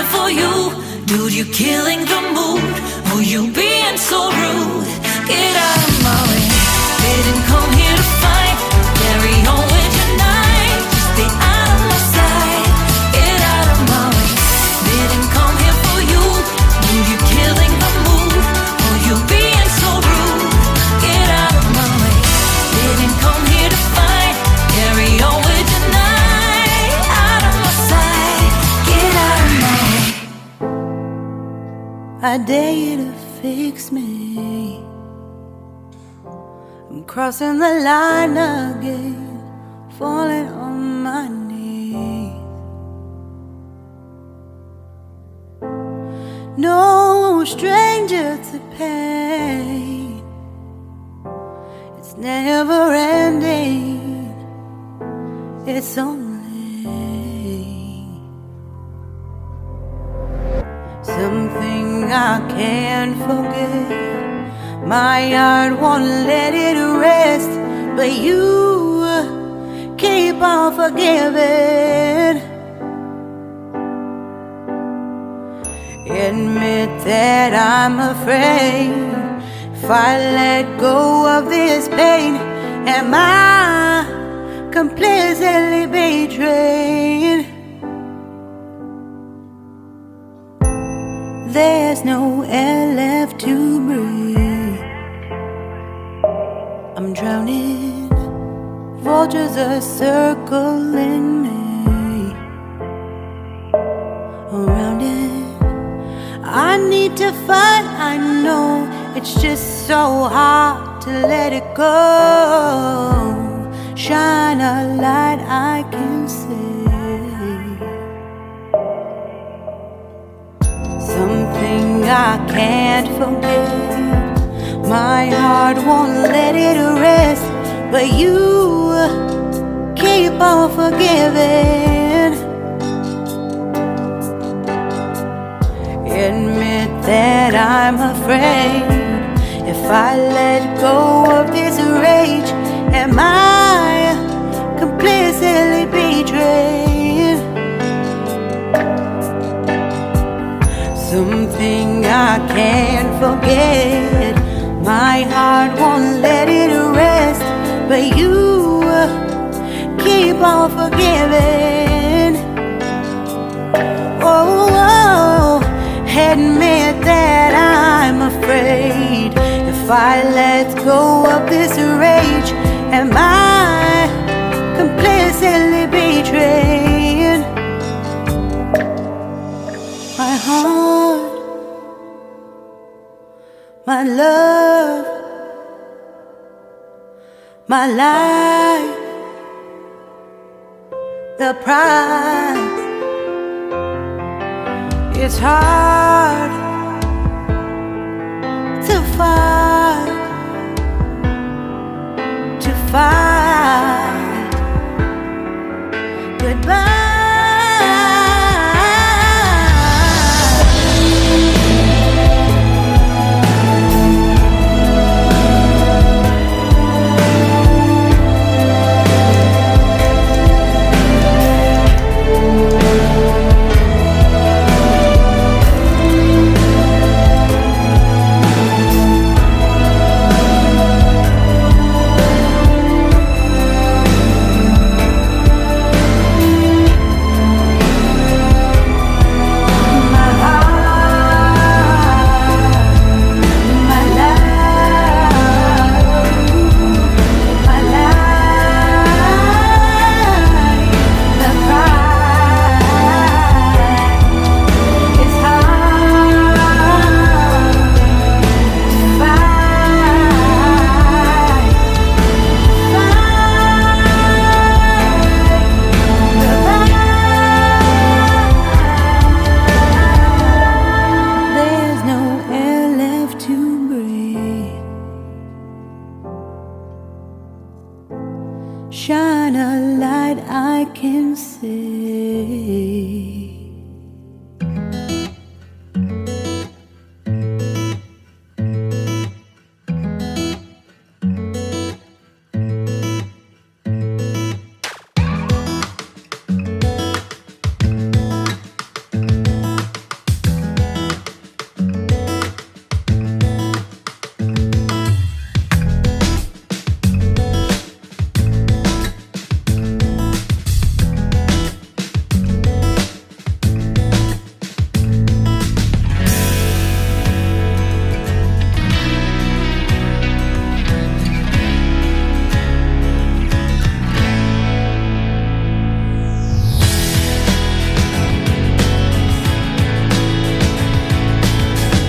here for you. Dude, you're killing the mood. Oh, you being so rude. Get out of my way. Didn't come here to fight. Carry on with your night. Just stay out of my sight. Get out of my way. Didn't come here for you. Dude, you're killing the mood. Oh, you being so rude. Get out of my way. Didn't come here to fight. Carry on with your night. Out of my sight. Get out of my way. I dare you to fix me. I'm crossing the line again, falling on my knees. No stranger to pain. It's never ending. It's only something I can't forget. My heart won't let it rest, but you keep on forgiving. Admit that I'm afraid. If I let go of this pain, am I completely betrayed? There's no air left to breathe. I'm drowning. Vultures are circling me. Around it, I need to fight. I know it's just so hard to let it go. Shine a light I can see. Something I can't forget. My heart won't let it rest, but you keep on forgiving. Admit that I'm afraid. If I let go of this rage, am I completely betrayed? Something I can't forget. My heart won't let it rest, but you keep on forgiving. Oh, admit that I'm afraid. If I let go of this rage, am I completely betrayed? My heart, my love, my life, the price. It's hard to fight,